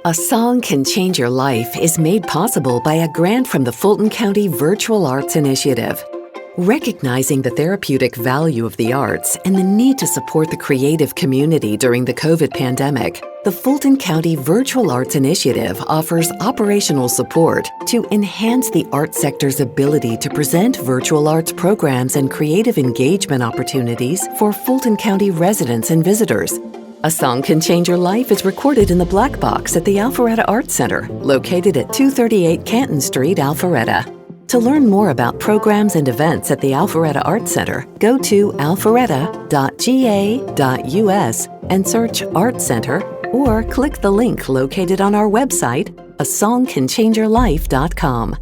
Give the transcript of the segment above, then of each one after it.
A Song Can Change Your Life is made possible by a grant from the Fulton County Virtual Arts Initiative. Recognizing the therapeutic value of the arts and the need to support the creative community during the COVID pandemic, the Fulton County Virtual Arts Initiative offers operational support to enhance the arts sector's ability to present virtual arts programs and creative engagement opportunities for Fulton County residents and visitors. A Song Can Change Your Life is recorded in the Black Box at the Alpharetta Arts Center, located at 238 Canton Street, Alpharetta. To learn more about programs and events at the Alpharetta Arts Center, go to alpharetta.ga.us and search Arts Center, or click the link located on our website, asongcanchangeyourlife.com.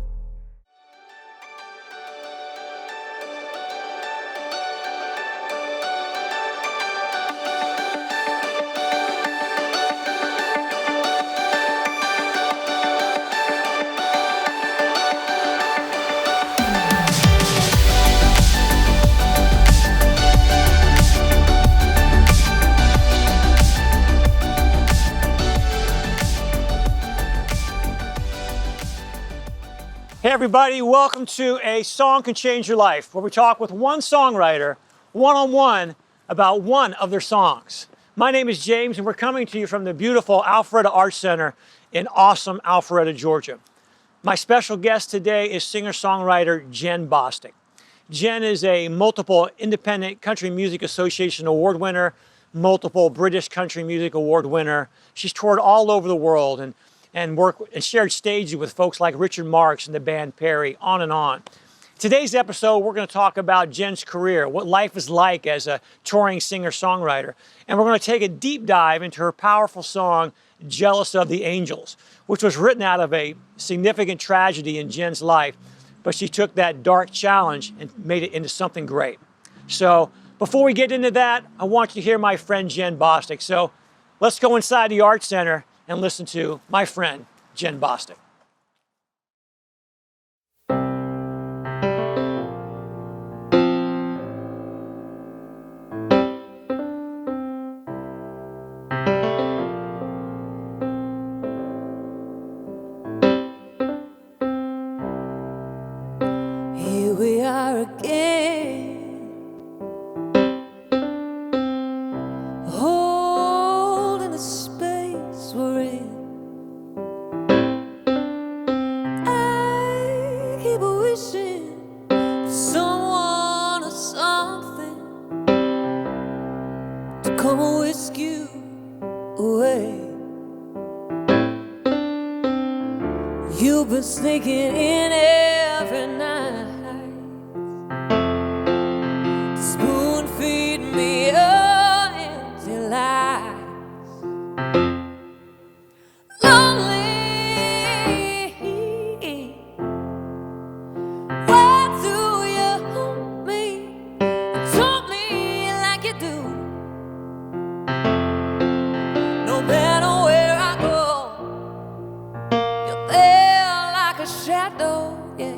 Hey everybody, welcome to A Song Can Change Your Life, where we talk with one songwriter, one-on-one, about one of their songs. My name is James, and we're coming to you from the beautiful Alpharetta Arts Center in awesome Alpharetta, Georgia. My special guest today is singer-songwriter Jenn Bostic. Jenn is a multiple Independent Country Music Association award winner, multiple British Country Music Award winner. She's toured all over the world and shared stages with folks like Richard Marx and the band Perry, on and on. Today's episode, we're going to talk about Jenn's career, what life is like as a touring singer-songwriter, and we're going to take a deep dive into her powerful song, Jealous of the Angels, which was written out of a significant tragedy in Jenn's life, but she took that dark challenge and made it into something great. So before we get into that, I want you to hear my friend Jenn Bostic. So let's go inside the Arts Center and listen to my friend, Jenn Bostic. Here we are again, holding the space we're in. I keep wishing for someone or something to come and whisk you away. You've been sneaking in every night, spoon feed me your empty lies. Lonely, why do you hold me and talk me like you do? No matter where I go, you're there like a shadow, yeah.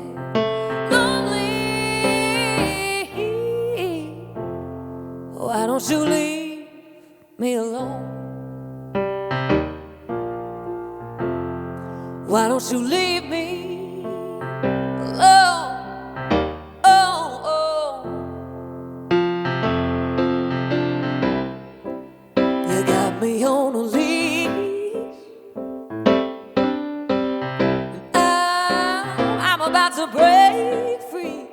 Why don't you leave me alone? Why don't you leave me alone? Oh, oh. You got me on a leash, and I'm about to break free.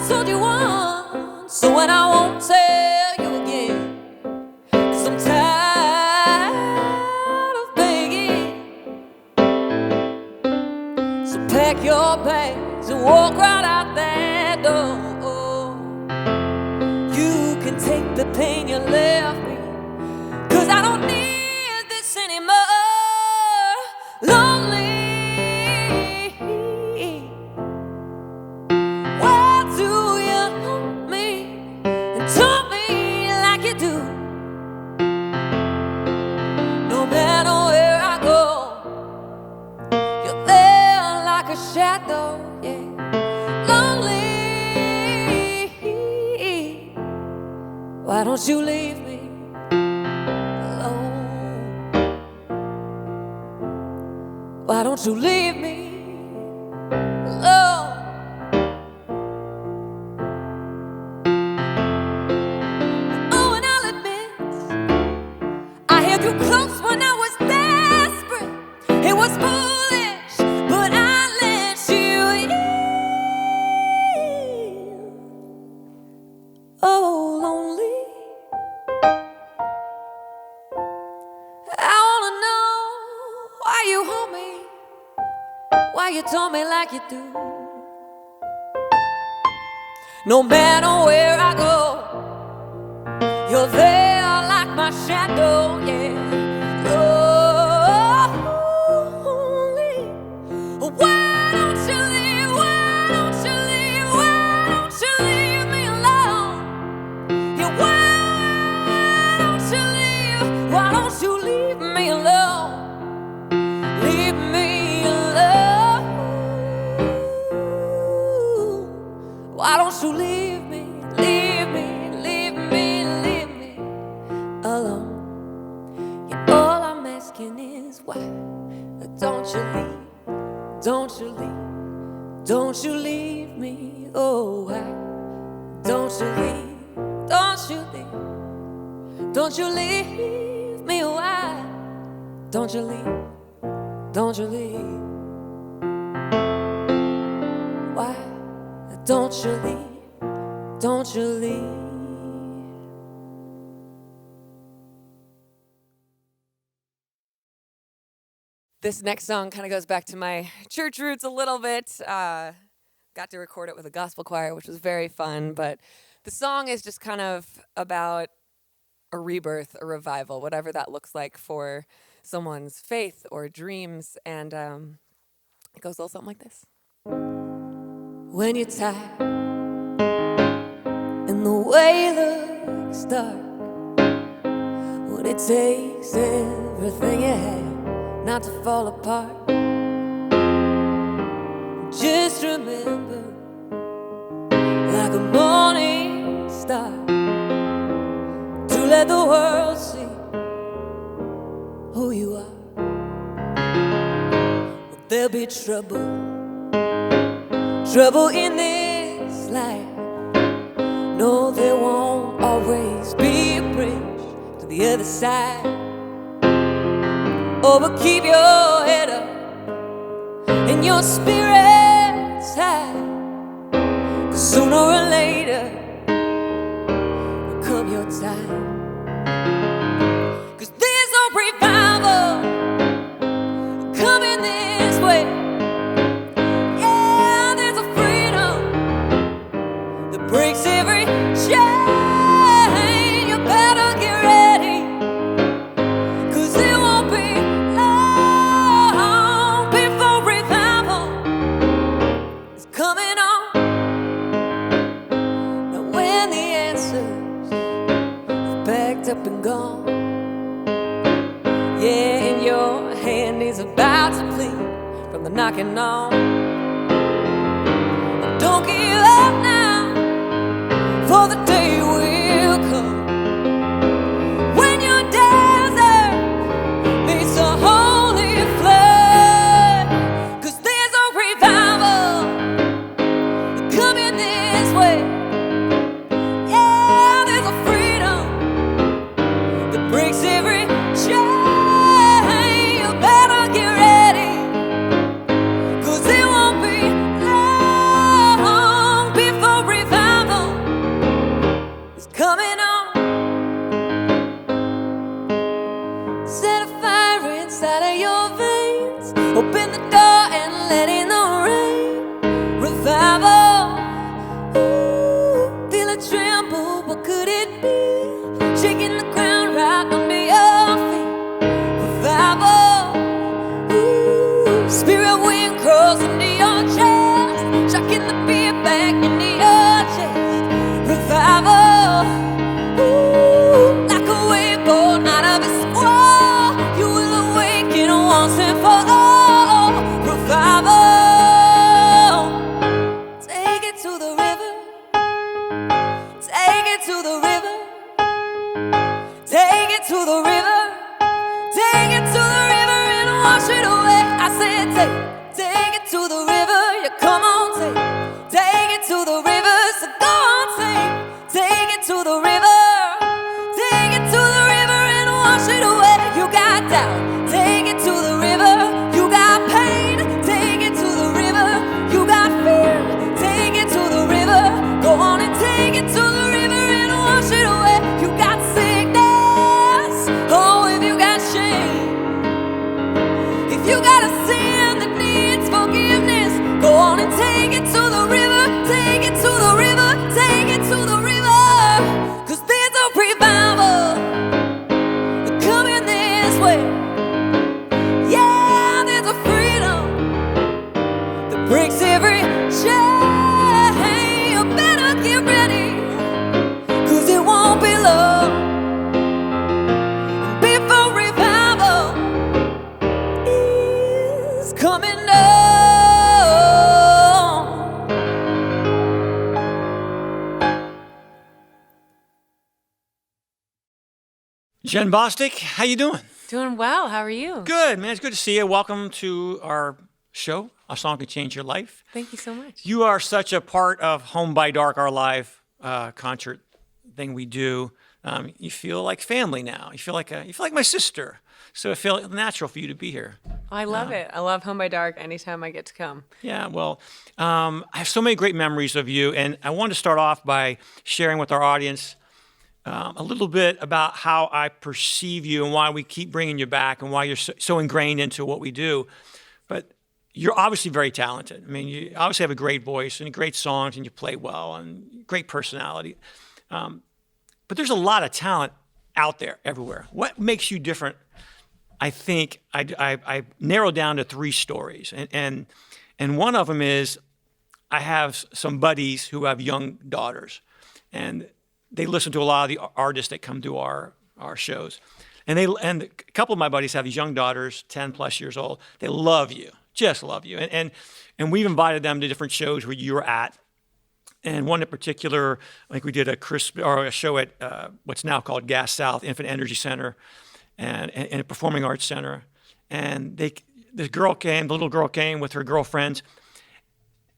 Told you once, so when I won't tell you again, 'cause I'm tired of begging. So pack your bags and walk right out that door. You can take the pain you left me, 'cause I don't need this anymore. Lonely, shadow, yeah. Lonely, why don't you leave me alone? don't you leave me alone? Oh, and I'll admit, I held you close when I was desperate. It was foolish, but I let you in. Oh, lonely, I wanna know why you hold me, why you told me like you do. No matter where I go, you're there like my shadow, yeah. Lonely, why don't you leave, why don't you leave, why don't you leave me alone? Yeah, why don't you leave, why don't you leave me alone? Leave me alone. Why don't you leave me, leave me, leave me, leave me alone? Yeah, all I'm asking is why don't you leave, don't you leave, don't you leave me? Oh, why don't you leave, don't you leave, don't you leave me? Why don't you leave, don't you leave? Why don't you leave, don't you leave? This next song kind of goes back to my church roots a little bit. Got to record it with a gospel choir, which was very fun. But the song is just kind of about a rebirth, a revival, whatever that looks like for someone's faith or dreams. And it goes a little something like this. When you're tired and the way looks dark, when it takes everything you have not to fall apart, just remember, like a morning star, to let the world see who you are. Well, there'll be trouble in this life. No, there won't always be a bridge to the other side. Oh, but keep your head up and your spirits high, 'cause sooner or later will come your time. 'Cause there's a revival coming this way. Yeah, there's a freedom that breaks every chain. You better get ready, 'cause it won't be long before revival is coming on. Now when the answers are packed up and gone, yeah, and your hand is about to bleed from the knocking on, don't give up now, for the day will come when your desert meets a holy flood. 'Cause there's a revival coming this way. Yeah, there's a freedom that breaks every chain. You better get ready, 'cause it won't be long before revival is coming on. Set a fire inside of your veins, open the door and let in the rain. Revival, ooh, feel it tremble, what could it be? Shaking the ground right under your feet. Revival, ooh, spirit wind crawls into your chest, shocking the fear back into your chest. Revival, ooh, like a wave born out of a squall, you will awaken once and for all. Jenn Bostic, how you doing? Doing well. How are you? Good, man. It's good to see you. Welcome to our show, A Song Can Change Your Life. Thank you so much. You are such a part of Home by Dark, our live concert thing we do. You feel like family now. You feel like my sister. So it feels natural for you to be here. I love it. I love Home by Dark anytime I get to come. Yeah, well, I have so many great memories of you, and I wanted to start off by sharing with our audience a little bit about how I perceive you and why we keep bringing you back and why you're so ingrained into what we do. But you're obviously very talented. I mean, you obviously have a great voice and great songs, and you play well and great personality. But there's a lot of talent out there everywhere. What makes you different? I think I narrowed down to 3 stories, and one of them is I have some buddies who have young daughters, and they listen to a lot of the artists that come to our shows, and a couple of my buddies have these young daughters, 10 plus years old. They love you, just love you, and we've invited them to different shows where you're at. And one in particular, I think we did a show at what's now called Gas South Infinite Energy Center, and a performing arts center. And the little girl came with her girlfriends.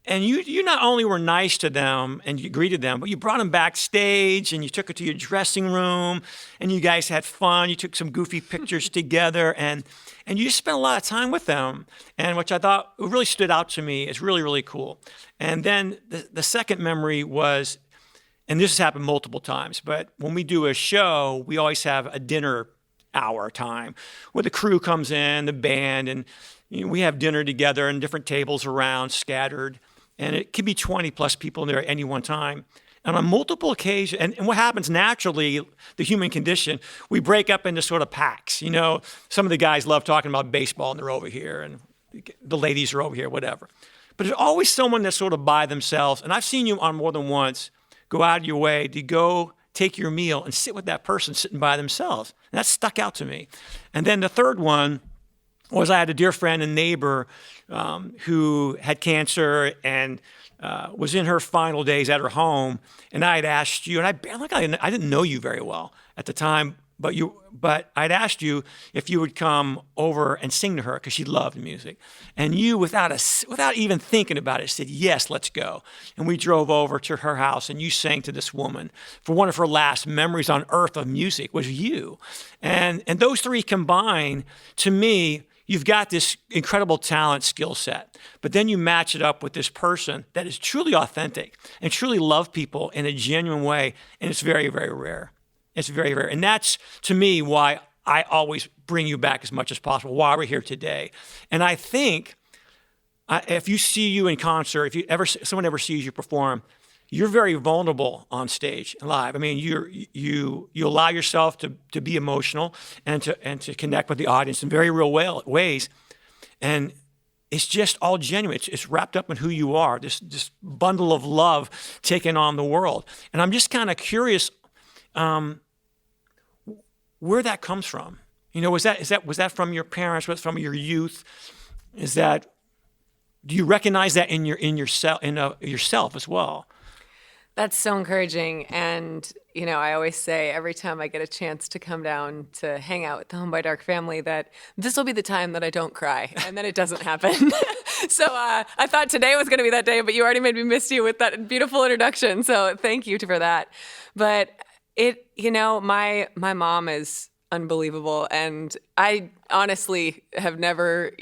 And you not only were nice to them and you greeted them, but you brought them backstage and you took her to your dressing room and you guys had fun. You took some goofy pictures together and you just spent a lot of time with them, and which I thought really stood out to me. It's really, really cool. And then the second memory was, and this has happened multiple times, but when we do a show, we always have a dinner hour time where the crew comes in, the band, and we have dinner together and different tables around scattered. And it can be 20 plus people in there at any one time. And on multiple occasions, and what happens naturally, the human condition, we break up into sort of packs. You know, some of the guys love talking about baseball and they're over here, and the ladies are over here, whatever. But there's always someone that's sort of by themselves. And I've seen you on more than once go out of your way to go take your meal and sit with that person sitting by themselves. And that stuck out to me. And then the third one was I had a dear friend and neighbor who had cancer and was in her final days at her home. And I had asked you, and I didn't know you very well at the time, but I'd asked you if you would come over and sing to her because she loved music. And you, without even thinking about it, said, yes, let's go. And we drove over to her house and you sang to this woman. For one of her last memories on earth of music was you. And those 3 combined, to me, you've got this incredible talent skill set, but then you match it up with this person that is truly authentic and truly love people in a genuine way, and it's very, very rare. It's very rare. And that's, to me, why I always bring you back as much as possible, why we're here today. And I think if you see you in concert, someone ever sees you perform, you're very vulnerable on stage live. I mean, you allow yourself to be emotional and to connect with the audience in very real ways, and it's just all genuine. It's wrapped up in who you are. This bundle of love taking on the world, and I'm just kind of curious where that comes from. You know, was that from your parents? Was it from your youth? Do you recognize that in yourself as well? That's so encouraging. And, I always say every time I get a chance to come down to hang out with the Home by Dark family that this will be the time that I don't cry. And then it doesn't happen. So I thought today was going to be that day, but you already made me miss you with that beautiful introduction. So thank you for that. But my mom is unbelievable. And I honestly have never,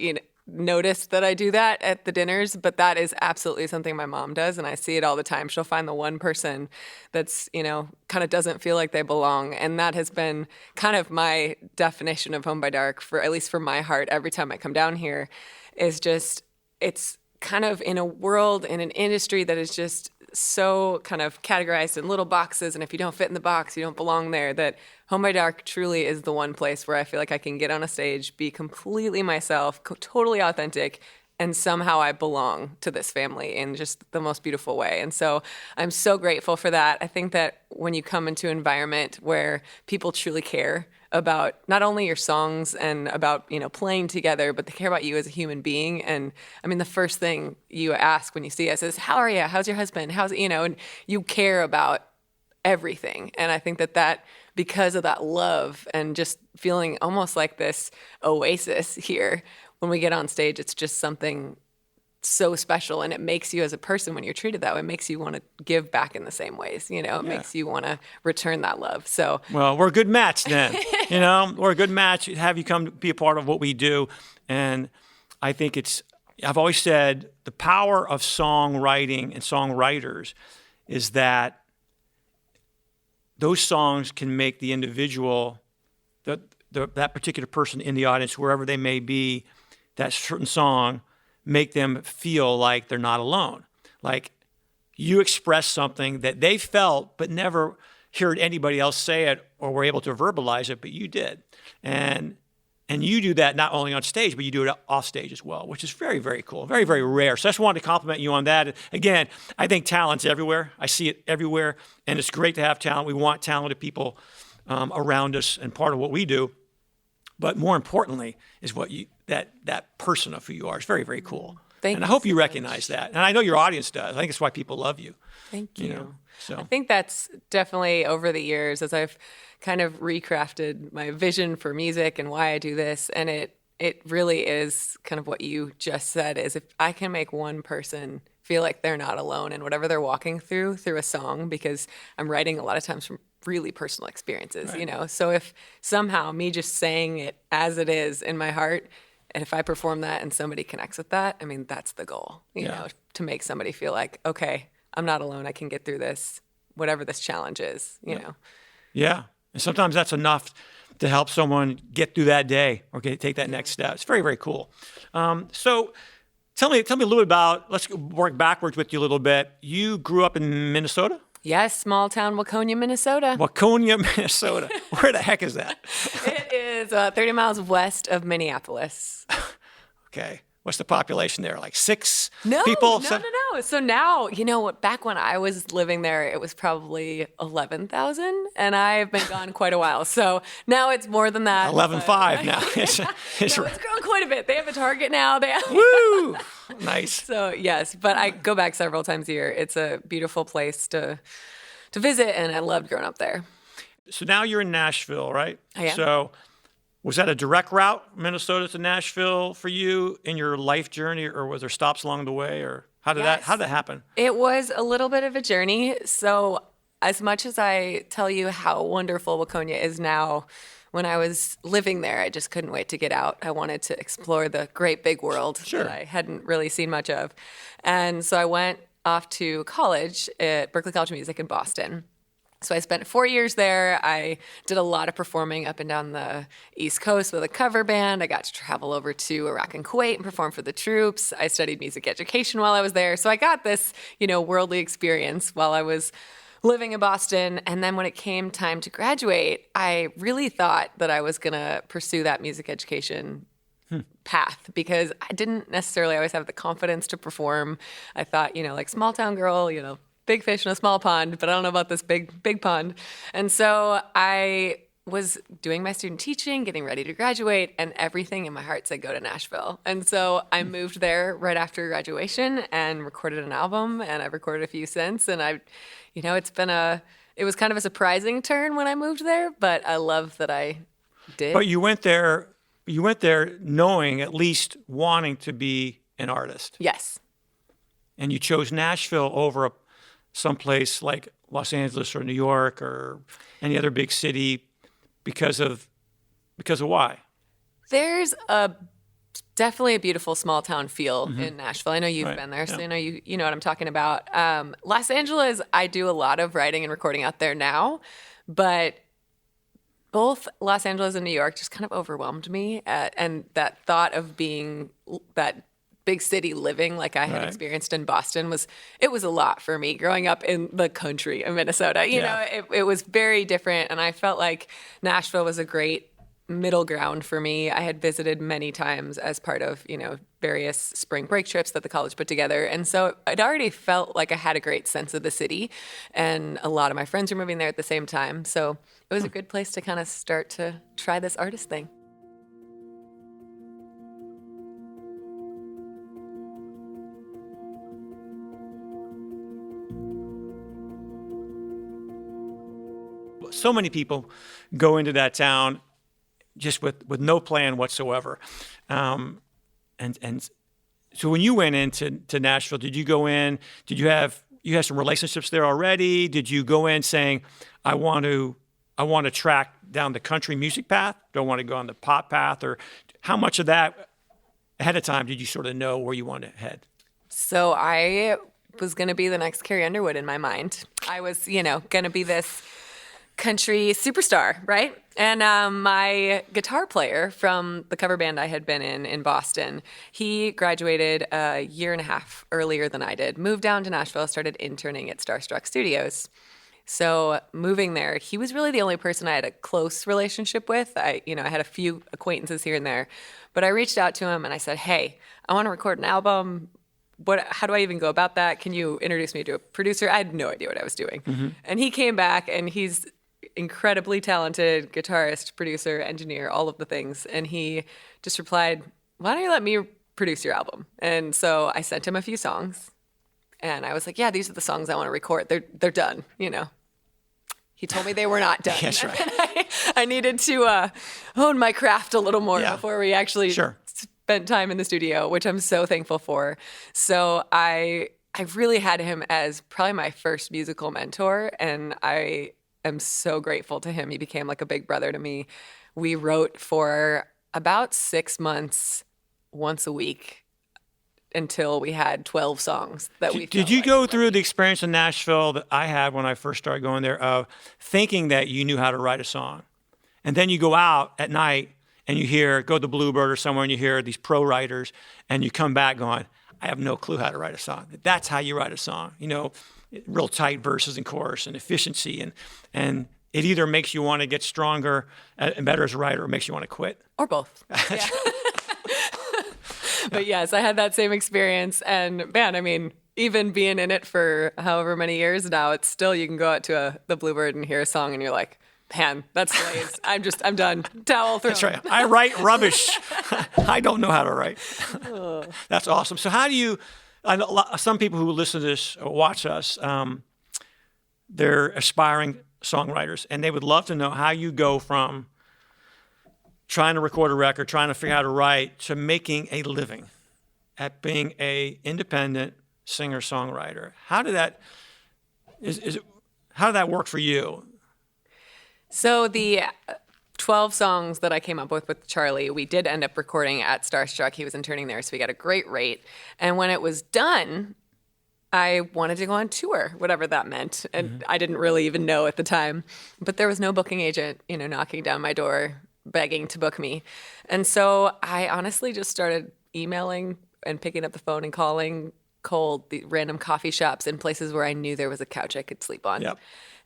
noticed that I do that at the dinners, but that is absolutely something my mom does, and I see it all the time. She'll find the one person that's, kind of doesn't feel like they belong, and that has been kind of my definition of Home by Dark, for at least for my heart, every time I come down here, is just, it's kind of in a world, in an industry that is just so kind of categorized in little boxes, and if you don't fit in the box, you don't belong there, that Home by Dark truly is the one place where I feel like I can get on a stage, be completely myself, totally authentic, and somehow I belong to this family in just the most beautiful way. And so I'm so grateful for that. I think that when you come into an environment where people truly care about not only your songs and about, playing together, but they care about you as a human being. And I mean, the first thing you ask when you see us is, how are you? How's your husband? And you care about everything. And I think that because of that love and just feeling almost like this oasis here. When we get on stage, it's just something so special, and it makes you as a person, when you're treated that way, it makes you want to give back in the same ways. It makes you want to return that love. So, well, we're a good match then. We're a good match. Have you come to be a part of what we do, and I think I've always said the power of songwriting and songwriters is that those songs can make the individual, that particular person in the audience, wherever they may be, that certain song, make them feel like they're not alone. Like you express something that they felt but never heard anybody else say it or were able to verbalize it, but you did. And you do that not only on stage, but you do it off stage as well, which is very, very cool, very, very rare. So I just wanted to compliment you on that. Again, I think talent's everywhere. I see it everywhere, and it's great to have talent. We want talented people around us and part of what we do. But more importantly is that person of who you are is very, very cool. Thank you. And I hope so you much. recognize that. And I know your audience does. I think it's why people love you. Thank you. So I think that's definitely over the years as I've kind of recrafted my vision for music and why I do this. And it really is kind of what you just said, is if I can make one person feel like they're not alone in whatever they're walking through a song, because I'm writing a lot of times from really personal experiences, right. So if somehow me just saying it as it is in my heart, and if I perform that and somebody connects with that, I mean, that's the goal, you know, to make somebody feel like, okay, I'm not alone. I can get through this, whatever this challenge is, you know. Yeah. And sometimes that's enough to help someone get through that day or take that next step. It's very, very cool. So tell me a little bit about, let's work backwards with you a little bit. You grew up in Minnesota? Yes, small town Waconia, Minnesota. Waconia, Minnesota. Where the heck is that? It is 30 miles west of Minneapolis. Okay. What's the population there? Like 6 No, people? no. So now, back when I was living there, it was probably 11,000, and I've been gone quite a while. So now it's more than that. 11.5 now. It's grown quite a bit. They have a Target now. Woo! Nice. So yes, but I go back several times a year. It's a beautiful place to visit, and I loved growing up there. So now you're in Nashville, right? I am. So was that a direct route, Minnesota to Nashville, for you in your life journey, or was there stops along the way, or how did that happen? It was a little bit of a journey. So as much as I tell you how wonderful Waconia is now, when I was living there, I just couldn't wait to get out. I wanted to explore the great big world that I hadn't really seen much of. And so I went off to college at Berklee College of Music in Boston. So I spent 4 years there. I did a lot of performing up and down the East Coast with a cover band. I got to travel over to Iraq and Kuwait and perform for the troops. I studied music education while I was there. So I got this, worldly experience while I was living in Boston. And then when it came time to graduate, I really thought that I was going to pursue that music education path, because I didn't necessarily always have the confidence to perform. I thought, like small town girl, big fish in a small pond, but I don't know about this big pond. And so I was doing my student teaching, getting ready to graduate, and everything in my heart said go to Nashville. And so I moved there right after graduation and recorded an album, and I've recorded a few since. And it was kind of a surprising turn when I moved there, but I love that I did. But you went there knowing, at least wanting to be an artist. Yes. And you chose Nashville over someplace like Los Angeles or New York or any other big city because of why? There's definitely a beautiful small town feel in Nashville. I know you've been there, so I know you know what I'm talking about. Los Angeles, I do a lot of writing and recording out there now, but both Los Angeles and New York just kind of overwhelmed me, and that thought of being that big city living like I had experienced in Boston was a lot for me growing up in the country of Minnesota. You know, it was very different, and I felt like Nashville was a great middle ground for me. I had visited many times as part of, various spring break trips that the college put together. And so I'd already felt like I had a great sense of the city, and a lot of my friends were moving there at the same time. So it was a good place to kind of start to try this artist thing. so many people go into that town just with no plan whatsoever. And so when you went into Nashville, did you go in? Did you had some relationships there already? Did you go in saying, I want to track down the country music path? Do I want to go on the pop path? Or how much of that ahead of time did you sort of know where you wanted to head? So I was going to be the next Carrie Underwood in my mind. I was, going to be this country superstar, right? And my guitar player from the cover band I had been in Boston, he graduated a year and a half earlier than I did, moved down to Nashville, started interning at Starstruck Studios. So moving there, he was really the only person I had a close relationship with. I had a few acquaintances here and there, but I reached out to him and I said, hey, I want to record an album. How do I even go about that? Can you introduce me to a producer? I had no idea what I was doing. Mm-hmm. And he came back, and he's incredibly talented guitarist, producer, engineer, all of the things. And he just replied, why don't you let me produce your album? And so I sent him a few songs, and I was like, yeah, these are the songs I want to record. They're done, He told me they were not done. That's right. I needed to hone my craft a little more before we actually spent time in the studio, which I'm so thankful for. So I really had him as probably my first musical mentor, and I am so grateful to him. He became like a big brother to me. We wrote for about 6 months, once a week, until we had 12 songs that we Did you go through the experience in Nashville that I had when I first started going there of thinking that you knew how to write a song? And then you go out at night and you go to Bluebird or somewhere and you hear these pro writers and you come back going, I have no clue how to write a song. That's how you write a song, real tight verses and chorus and efficiency. And it either makes you want to get stronger and better as a writer or makes you want to quit. Or both. Yeah. But yes, I had that same experience. And man, I mean, even being in it for however many years now, it's still, you can go out to the Bluebird and hear a song and you're like, man, that's lazy. I'm done. Towel thrown. That's right. I write rubbish. I don't know how to write. That's awesome. So how do you, I know some people who listen to this or watch us, they're aspiring songwriters, and they would love to know how you go from trying to record a record, trying to figure out how to write, to making a living at being a independent singer-songwriter. How did that work for you? So the 12 songs that I came up with Charlie, we did end up recording at Starstruck. He was interning there, so we got a great rate. And when it was done, I wanted to go on tour, whatever that meant. And I didn't really even know at the time. But there was no booking agent, knocking down my door, begging to book me. And so I honestly just started emailing and picking up the phone and calling cold the random coffee shops in places where I knew there was a couch I could sleep on. Yep.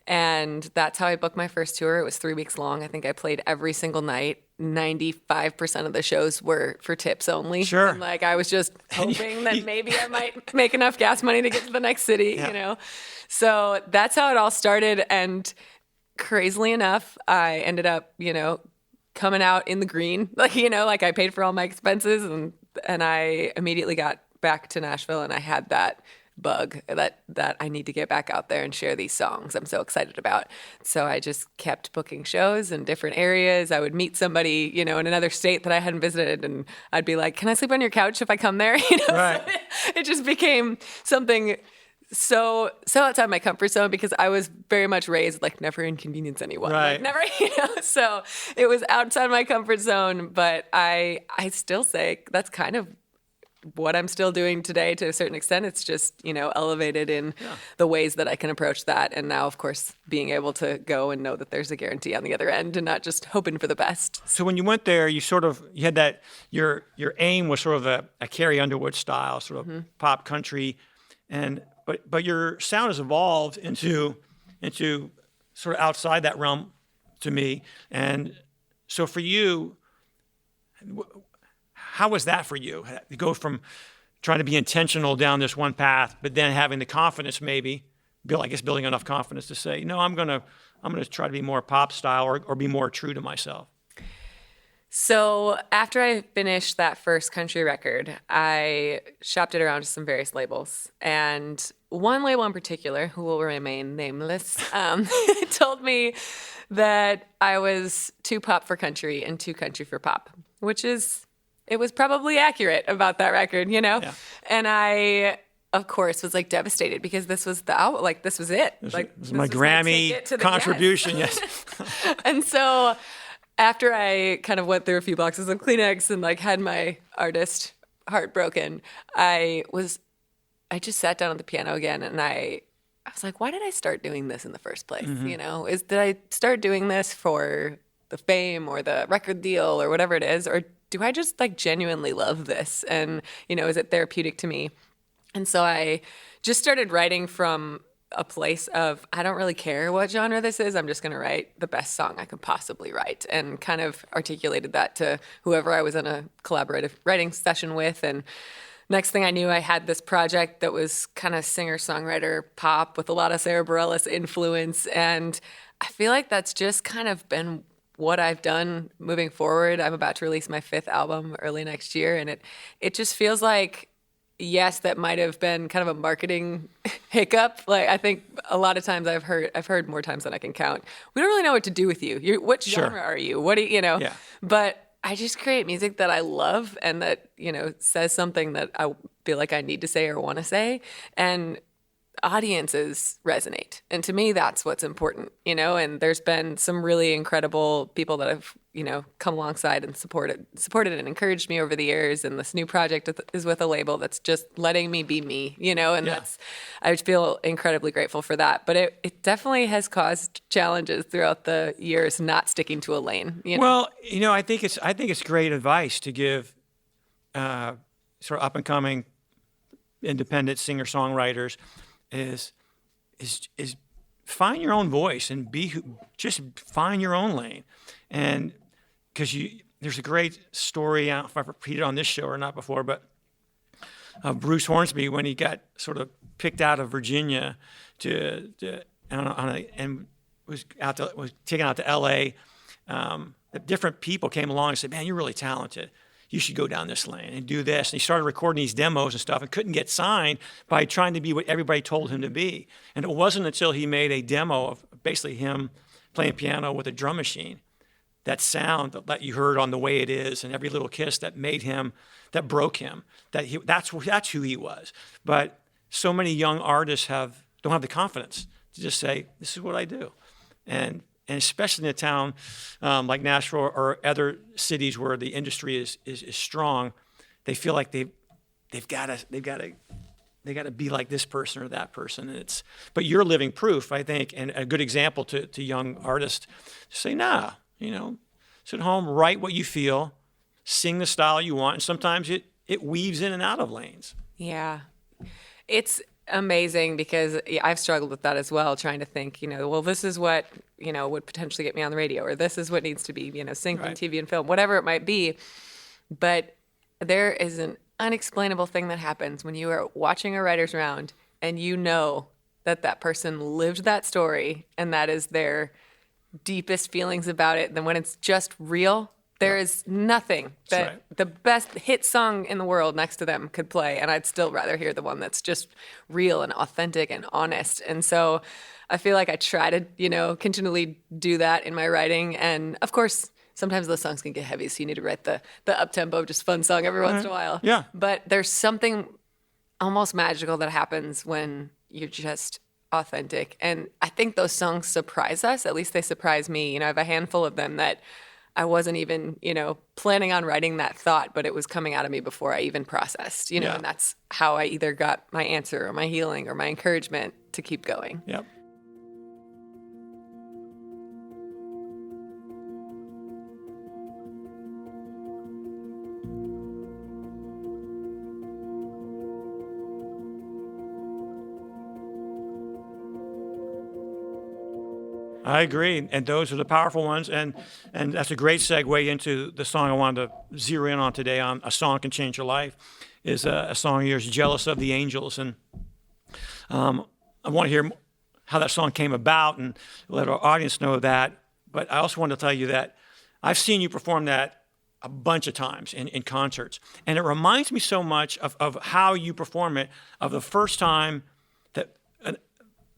And that's how I booked my first tour. It was 3 weeks long. I think I played every single night. 95% of the shows were for tips only. Sure. And I was just hoping that maybe I might make enough gas money to get to the next city, So that's how it all started. And crazily enough, I ended up, coming out in the green. I paid for all my expenses and I immediately got back to Nashville, and I had that bug that I need to get back out there and share these songs I'm so excited about. So I just kept booking shows in different areas. I would meet somebody, in another state that I hadn't visited, and I'd be like, can I sleep on your couch if I come there? Right. So it just became something so outside my comfort zone, because I was very much raised never inconvenience anyone. Right. Never, so it was outside my comfort zone, but I still say that's kind of what I'm still doing today to a certain extent. It's just, elevated in the ways that I can approach that. And now, of course, being able to go and know that there's a guarantee on the other end and not just hoping for the best. So when you went there, you had that, your aim was sort of a Carrie Underwood style, sort of pop country. But your sound has evolved into sort of outside that realm to me. And so for you, how was that for you? To go from trying to be intentional down this one path, but then having the confidence, maybe, building enough confidence to say, no, I'm gonna try to be more pop style or be more true to myself. So after I finished that first country record, I shopped it around to some various labels. And one label in particular, who will remain nameless, told me that I was too pop for country and too country for pop, it was probably accurate about that record, you know? Yeah. And I, of course, was like devastated because this was this was it. This Like was my Grammy contribution, yes. And so after I kind of went through a few boxes of Kleenex and like had my artist heart broken, I just sat down at the piano again and I was like, why did I start doing this in the first place? Mm-hmm. You know, did I start doing this for the fame or the record deal or whatever it is? Or do I just like genuinely love this? And, you know, is it therapeutic to me? And so I just started writing from a place of, I don't really care what genre this is. I'm just going to write the best song I could possibly write, and kind of articulated that to whoever I was in a collaborative writing session with. And next thing I knew, I had this project that was kind of singer-songwriter pop with a lot of Sarah Bareilles influence. And I feel like that's just kind of been what I've done moving forward. I'm about to release my 5th album early next year. And it just feels like, yes, that might have been kind of a marketing hiccup. Like, I think a lot of times I've heard more times than I can count, we don't really know what to do with you. What genre are you? What do you know? Yeah. But I just create music that I love and that, you know, says something that I feel like I need to say or want to say. And audiences resonate. And to me, that's what's important, you know, and there's been some really incredible people that have, you know, come alongside and supported and encouraged me over the years. And this new project is with a label that's just letting me be me, you know, and I feel incredibly grateful for that. But it definitely has caused challenges throughout the years not sticking to a lane, you know? Well, you know, I think it's great advice to give sort of up and coming independent singer-songwriters is find your own voice and just find your own lane. And because there's a great story, I don't know if I've repeated on this show or not before, but Bruce Hornsby, when he got sort of picked out of Virginia and was taken out to L.A., different people came along and said, man, you're really talented. You should go down this lane and do this. And he started recording these demos and stuff and couldn't get signed by trying to be what everybody told him to be. And it wasn't until he made a demo of basically him playing piano with a drum machine, that sound that you heard on The Way It Is and Every Little Kiss, that broke him, that's who he was. But so many young artists don't have the confidence to just say, this is what I do. And especially in a town like Nashville or other cities where the industry is strong, they feel like they've got to be like this person or that person. But you're living proof, I think, and a good example to young artists to say, nah, you know, sit at home, write what you feel, sing the style you want, and sometimes it weaves in and out of lanes. Yeah, it's amazing because I've struggled with that as well, trying to think, you know, well, this is what, you know, would potentially get me on the radio, or this is what needs to be, you know, synced in TV and film, whatever it might be. But there is an unexplainable thing that happens when you are watching a writer's round and you know that person lived that story and that is their deepest feelings about it. Then when it's just real, there is nothing that the best hit song in the world next to them could play, and I'd still rather hear the one that's just real and authentic and honest. And so I feel like I try to, you know, continually do that in my writing. And of course, sometimes those songs can get heavy, so you need to write the up-tempo, just fun song every once in a while. Yeah. But there's something almost magical that happens when you're just authentic. And I think those songs surprise us. At least they surprise me. You know, I have a handful of them that I wasn't even, you know, planning on writing that thought, but it was coming out of me before I even processed, you know, and that's how I either got my answer or my healing or my encouragement to keep going. Yep. I agree, and those are the powerful ones, and that's a great segue into the song I wanted to zero in on today. On A Song Can Change Your Life is a song of yours, "Jealous of the Angels," and I want to hear how that song came about and let our audience know that. But I also want to tell you that I've seen you perform that a bunch of times in concerts. And it reminds me so much of how you perform it, of the first time that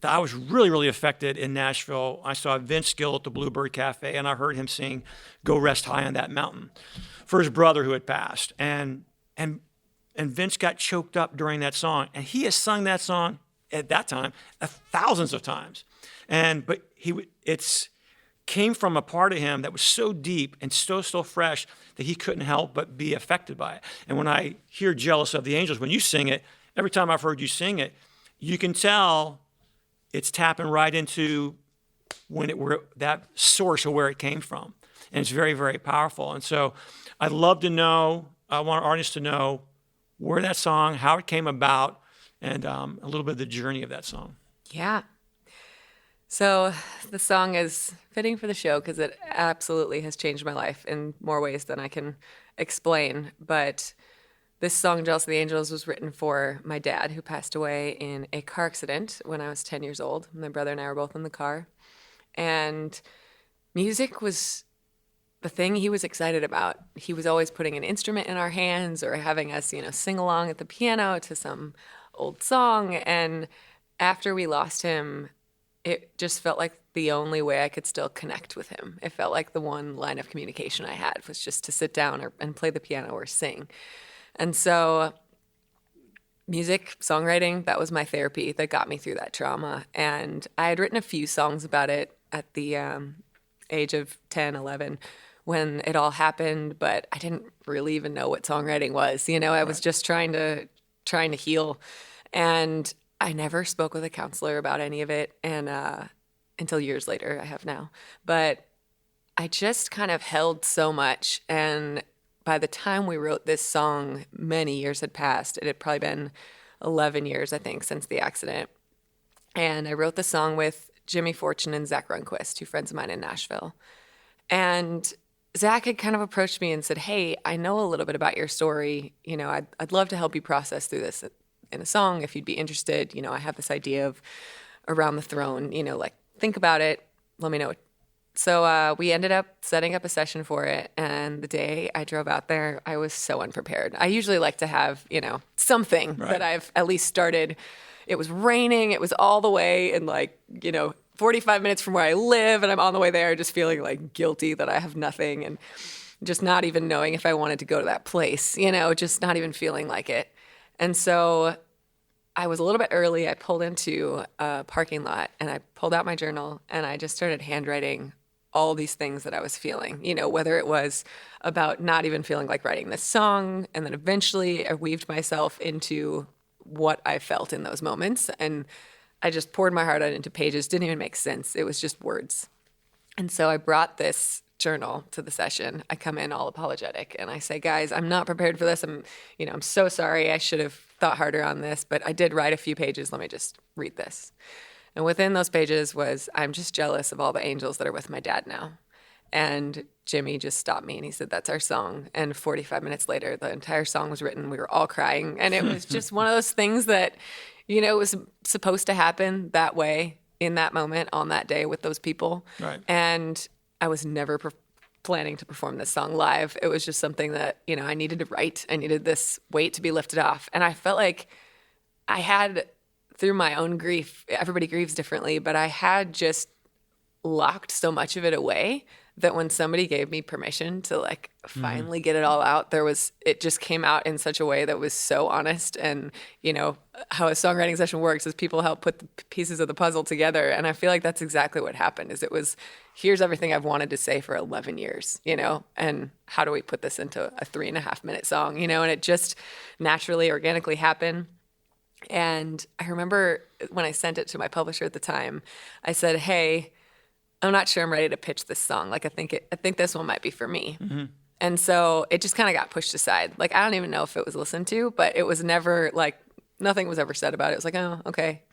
I was really, really affected in Nashville. I saw Vince Gill at the Bluebird Cafe, and I heard him sing "Go Rest High on That Mountain" for his brother who had passed. And Vince got choked up during that song. And he has sung that song at that time thousands of times. But it's came from a part of him that was so deep and so fresh that he couldn't help but be affected by it. And when I hear "Jealous of the Angels," when you sing it, every time I've heard you sing it, you can tell it's tapping right into that source of where it came from. And it's very, very powerful. And so I'd love to know, I want artists to know where that song, how it came about, and a little bit of the journey of that song. Yeah. So the song is fitting for the show because it absolutely has changed my life in more ways than I can explain. But this song, "Jealous of the Angels," was written for my dad, who passed away in a car accident when I was 10 years old. My brother and I were both in the car. And music was the thing he was excited about. He was always putting an instrument in our hands or having us, sing along at the piano to some old song. And after we lost him, it just felt like the only way I could still connect with him. It felt like the one line of communication I had was just to sit down and play the piano or sing. And so music, songwriting, that was my therapy that got me through that trauma. And I had written a few songs about it at the age of 10, 11 when it all happened, but I didn't really even know what songwriting was. I was just trying to heal. And I never spoke with a counselor about any of it, and until years later, I have now. But I just kind of held so much, and by the time we wrote this song, many years had passed. It had probably been 11 years, I think, since the accident. And I wrote the song with Jimmy Fortune and Zach Runquist, two friends of mine in Nashville. And Zach had kind of approached me and said, "Hey, I know a little bit about your story. I'd love to help you process through this in a song if you'd be interested. I have this idea of Around the Throne, think about it. Let me know." So we ended up setting up a session for it. And the day I drove out there, I was so unprepared. I usually like to have, something that I've at least started. It was raining. It was all the way in 45 minutes from where I live. And I'm on the way there just feeling guilty that I have nothing and just not even knowing if I wanted to go to that place, just not even feeling like it. And so I was a little bit early. I pulled into a parking lot and I pulled out my journal and I just started handwriting all these things that I was feeling, whether it was about not even feeling like writing this song. And then eventually I weaved myself into what I felt in those moments. And I just poured my heart out into pages. Didn't even make sense. It was just words. And so I brought this journal to the session. I come in all apologetic and I say, "Guys, I'm not prepared for this. I'm so sorry. I should have thought harder on this, but I did write a few pages. Let me just read this." And within those pages was, "I'm just jealous of all the angels that are with my dad now." And Jimmy just stopped me and he said, "That's our song." And 45 minutes later, the entire song was written. We were all crying. And it was just one of those things that, it was supposed to happen that way in that moment on that day with those people. Right. And I was never planning to perform this song live. It was just something that, I needed to write. I needed this weight to be lifted off. And I felt like I had, through my own grief, everybody grieves differently, but I had just locked so much of it away that when somebody gave me permission to finally get it all out, it just came out in such a way that was so honest. And, how a songwriting session works is people help put the pieces of the puzzle together. And I feel like that's exactly what happened is it was, here's everything I've wanted to say for 11 years, and how do we put this into a 3.5-minute song, and it just naturally, organically happened. And I remember when I sent it to my publisher at the time, I said, "Hey, I'm not sure I'm ready to pitch this song. I think this one might be for me." Mm-hmm. And so it just kind of got pushed aside. I don't even know if it was listened to, but it was never nothing was ever said about it. It was "Oh, okay."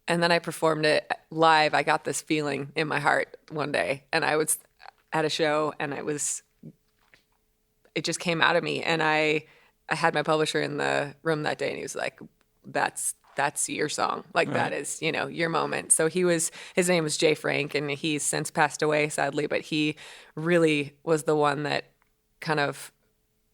And then I performed it live. I got this feeling in my heart one day and I was at a show and it just came out of me. And I had my publisher in the room that day and he was like, that's your song. That is, your moment. So his name was Jay Frank and he's since passed away, sadly, but he really was the one that kind of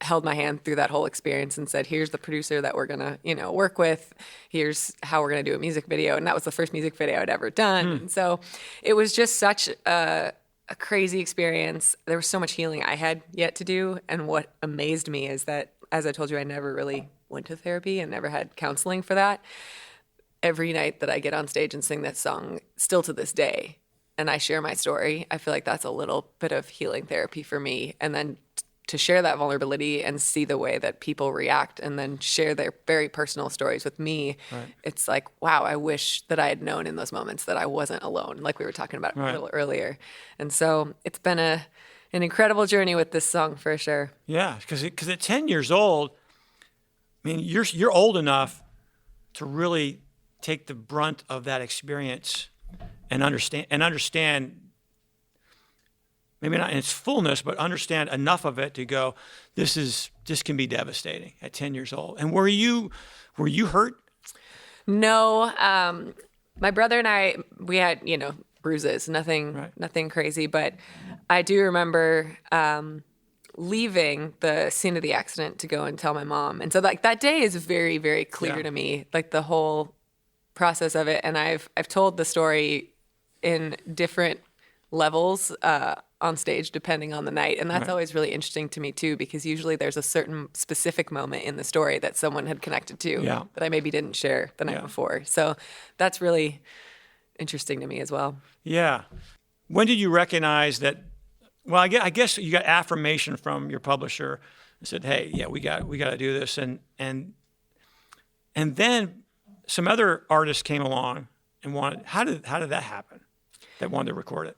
held my hand through that whole experience and said, here's the producer that we're going to, work with. Here's how we're going to do a music video. And that was the first music video I'd ever done. And so it was just such a crazy experience. There was so much healing I had yet to do. And what amazed me is that, as I told you, I never really went to therapy and never had counseling for that. Every night that I get on stage and sing that song, still to this day, and I share my story, I feel like that's a little bit of healing therapy for me. And then to share that vulnerability and see the way that people react and then share their very personal stories with me, it's like, wow, I wish that I had known in those moments that I wasn't alone, like we were talking about a little earlier. And so it's been an incredible journey with this song for sure. Yeah, because at 10 years old, I mean, you're old enough to really take the brunt of that experience and understand maybe not in its fullness, but understand enough of it to go, this can be devastating at 10 years old. And were you hurt? No, my brother and I, we had, bruises, nothing crazy, but I do remember leaving the scene of the accident to go and tell my mom. And so like that day is very, very clear to me, like the whole process of it. And I've told the story in different levels on stage depending on the night. And that's always really interesting to me too, because usually there's a certain specific moment in the story that someone had connected to that I maybe didn't share the night before. So that's really interesting to me as well. Yeah. When did you recognize that? Well, I guess you got affirmation from your publisher and said, "Hey, yeah, we got to do this." And then some other artists came along and wanted. How did that happen? That wanted to record it.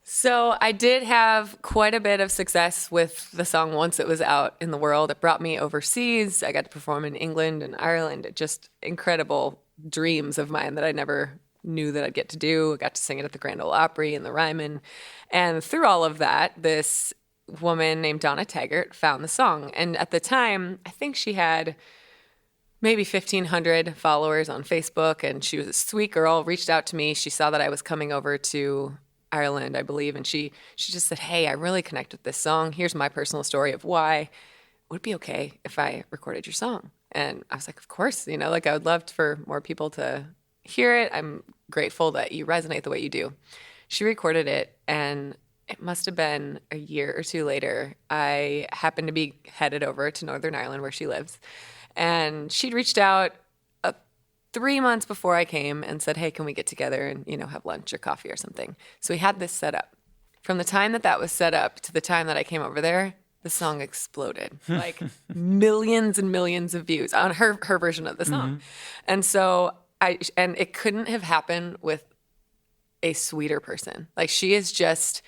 So I did have quite a bit of success with the song once it was out in the world. It brought me overseas. I got to perform in England and Ireland. Just incredible dreams of mine that I never knew that I'd get to do. I got to sing it at the Grand Ole Opry and the Ryman. And through all of that, this woman named Donna Taggart found the song. And at the time, I think she had maybe 1,500 followers on Facebook. And she was a sweet girl, reached out to me. She saw that I was coming over to Ireland, I believe. And she just said, "Hey, I really connect with this song. Here's my personal story of why. Would it be okay if I recorded your song?" And I was like, of course, I would love for more people to hear it. I'm grateful that you resonate the way you do. She recorded it, and it must have been a year or two later. I happened to be headed over to Northern Ireland where she lives. And she'd reached out 3 months before I came and said, "Hey, can we get together and, have lunch or coffee or something?" So we had this set up. From the time that was set up to the time that I came over there, the song exploded. Like millions and millions of views on her version of the song. Mm-hmm. And so and it couldn't have happened with a sweeter person. Like she is just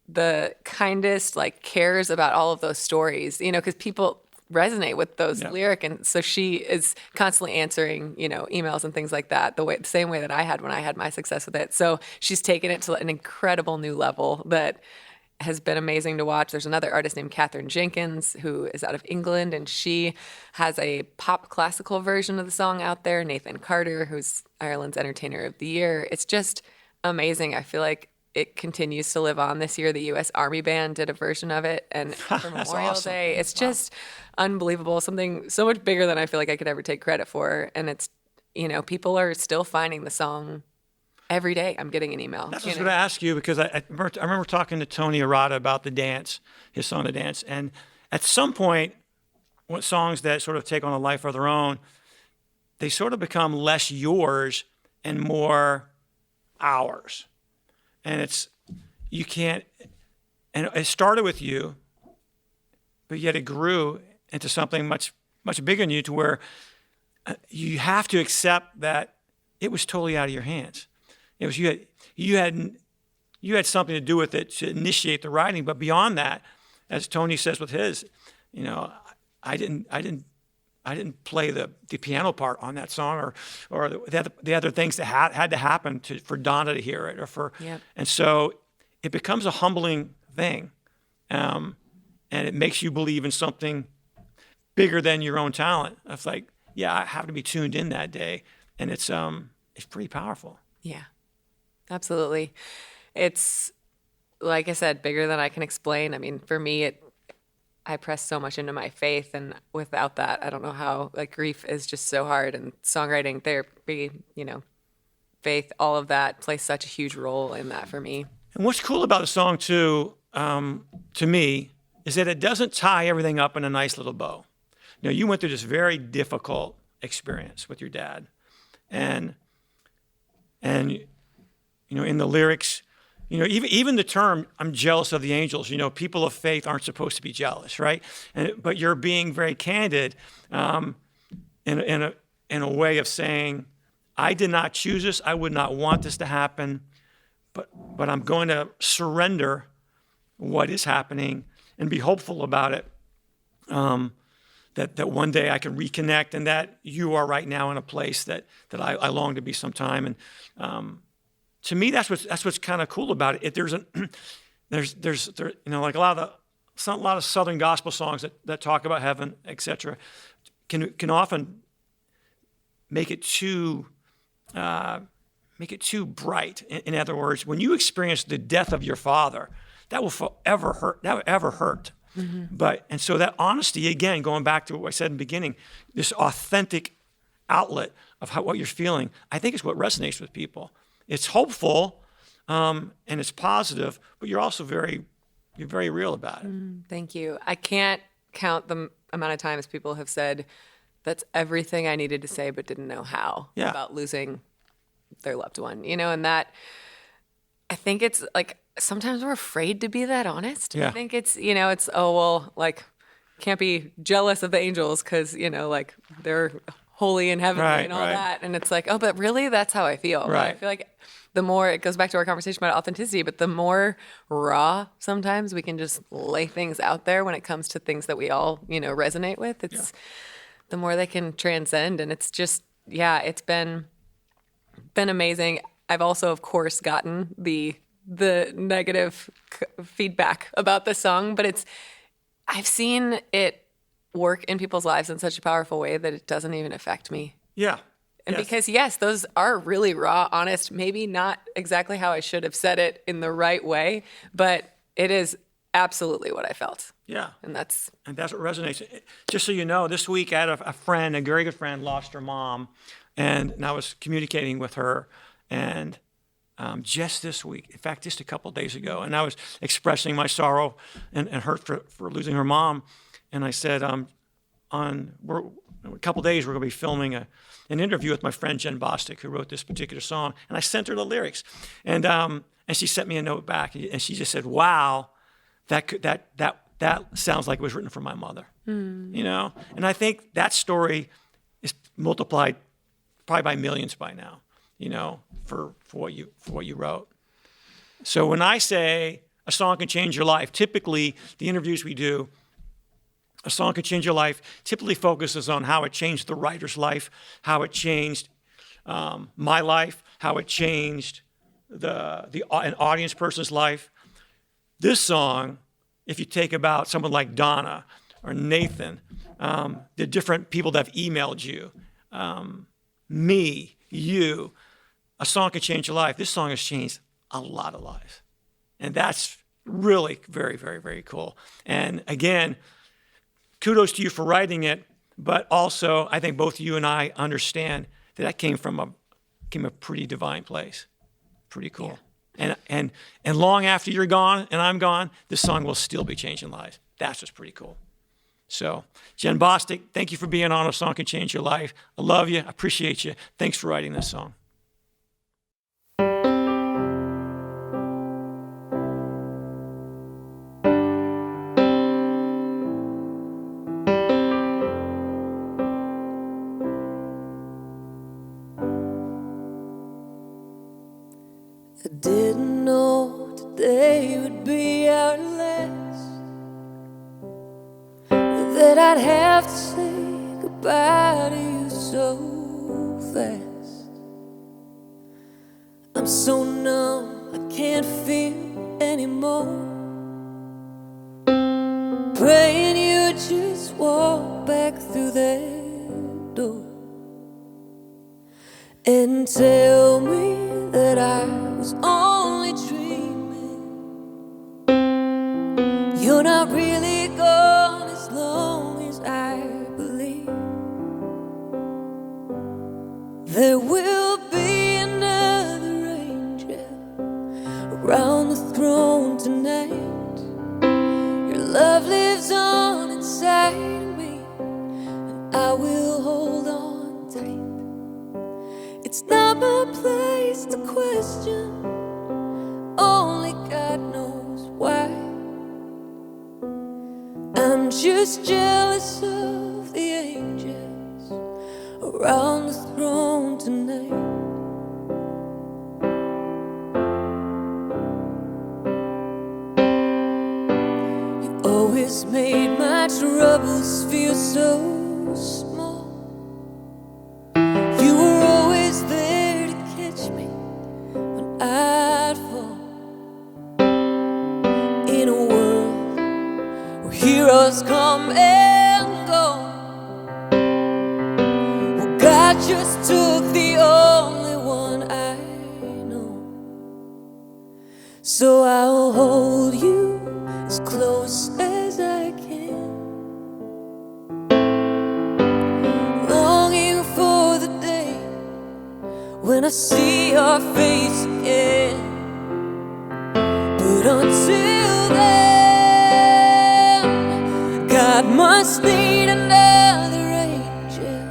the kindest, like cares about all of those stories, because people resonate with those lyric. And so she is constantly answering, emails and things like that, the same way that I had when I had my success with it. So she's taken it to an incredible new level that has been amazing to watch. There's another artist named Katherine Jenkins who is out of England, and she has a pop classical version of the song out there. Nathan Carter, who's Ireland's Entertainer of the Year. It's just amazing. I feel like it continues to live on this year. The U.S. Army Band did a version of it, and for Memorial awesome. Day, it's just unbelievable. Something so much bigger than I feel like I could ever take credit for. And it's, people are still finding the song every day. I'm getting an email. That's what I was going to ask you, because I remember talking to Tony Arata about The Dance, his song The Dance. And at some point, what songs that sort of take on a life of their own, they sort of become less yours and more ours. And you can't, and it started with you, but yet it grew into something much, much bigger than you, to where you have to accept that it was totally out of your hands. It was you had something to do with it to initiate the writing, but beyond that, as Tony says with his, I didn't play the piano part on that song, or the other things that had to happen for Donna to hear it, and so it becomes a humbling thing, and it makes you believe in something bigger than your own talent. It's like, I have to be tuned in that day, and it's pretty powerful. Yeah. Absolutely. It's, like I said, bigger than I can explain. I mean, for me, I press so much into my faith, and without that, I don't know how. Like, grief is just so hard, and songwriting, therapy, faith, all of that plays such a huge role in that for me. And what's cool about the song too, to me, is that it doesn't tie everything up in a nice little bow. You went through this very difficult experience with your dad, and in the lyrics, even the term "I'm jealous of the angels." People of faith aren't supposed to be jealous, right? But you're being very candid, in a way of saying, "I did not choose this. I would not want this to happen, but I'm going to surrender what is happening and be hopeful about it. That one day I can reconnect, and that you are right now in a place that I long to be sometime." And to me, that's what's kind of cool about it. There's like a lot of Southern gospel songs that talk about heaven, etc. Can often make it too bright. In other words, when you experience the death of your father, that will forever hurt. That will ever hurt. Mm-hmm. So that honesty, again, going back to what I said in the beginning, this authentic outlet of what you're feeling, I think is what resonates with people. It's hopeful, and it's positive, but you're also very real about it. Thank you. I can't count the amount of times people have said, "That's everything I needed to say, but didn't know how," about losing their loved one. And that, I think it's like, sometimes we're afraid to be that honest. Yeah. I think it's, can't be jealous of the angels because, they're holy and heavenly and all that. And it's like, oh, but really, that's how I feel. Right. I feel like the more, it goes back to our conversation about authenticity, but the more raw sometimes we can just lay things out there when it comes to things that we all, resonate with, it's the more they can transcend. And it's just, it's been amazing. I've also, of course, gotten the negative feedback about the song, but I've seen it work in people's lives in such a powerful way that it doesn't even affect me. Yeah. And because, yes, those are really raw, honest, maybe not exactly how I should have said it in the right way, but it is absolutely what I felt. Yeah. And that's what resonates. Just so you know, this week I had a friend, a very good friend, lost her mom, and I was communicating with her, and just this week, in fact, just a couple of days ago, and I was expressing my sorrow and hurt for losing her mom. And I said, in a couple of days, we're going to be filming an interview with my friend Jenn Bostic, who wrote this particular song. And I sent her the lyrics, and she sent me a note back, and she just said, "Wow, that sounds like it was written for my mother." And I think that story is multiplied probably by millions by now. For what you wrote. So when I say a song can change your life, typically the interviews we do, a song can change your life, typically focuses on how it changed the writer's life, how it changed my life, how it changed an audience person's life. This song, if you take about someone like Donna or Nathan, the different people that have emailed you, me, you, a song can change your life. This song has changed a lot of lives. And that's really very, very, very cool. And again, kudos to you for writing it, but also I think both you and I understand that came from a pretty divine place. Pretty cool. Yeah. And long after you're gone and I'm gone, this song will still be changing lives. That's just pretty cool. So, Jenn Bostic, thank you for being on A Song Can Change Your Life. I love you. I appreciate you. Thanks for writing this song. I didn't know today would be our last, that I'd have to say goodbye to you so fast. I'm so numb, I can't feel anymore. Praying you just walk back through that door and tell me that I was only dreaming. You're not really gone just jealous of the angels around the throne tonight. You always made my troubles feel so small. You were always there to catch me when I'd fall. In a world where heroes come and go, well, God just took the only one I know. So I'll hold you as close as I can, longing for the day when I see your face again. But until then, God must need another angel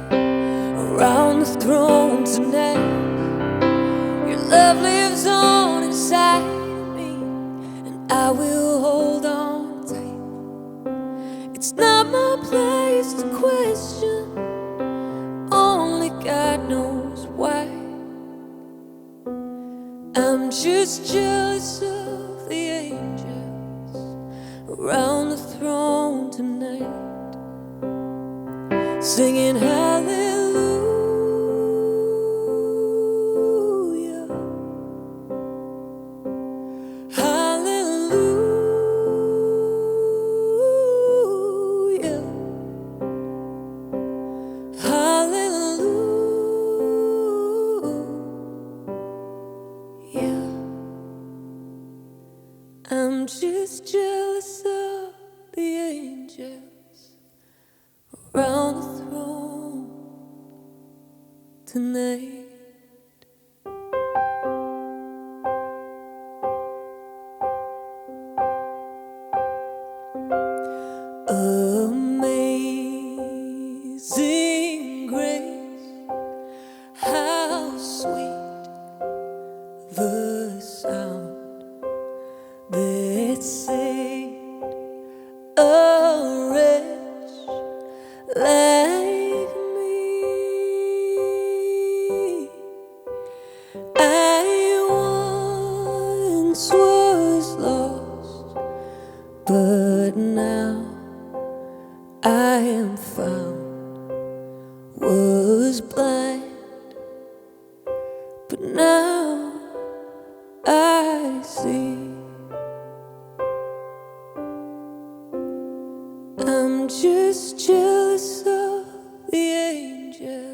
around the throne tonight. Your love lives on inside me, and I will hold on tight. It's not my place to question, only God knows why. I'm just jealous of the angels around the throne tonight, singing hallelujah, hallelujah, hallelujah. I'm just jealous of the angels around the throne tonight. Amazing grace, how sweet the sound that saved a wretch like me. I once was lost, but now I am found. Was blind, but now I see. I'm just jealous of the angels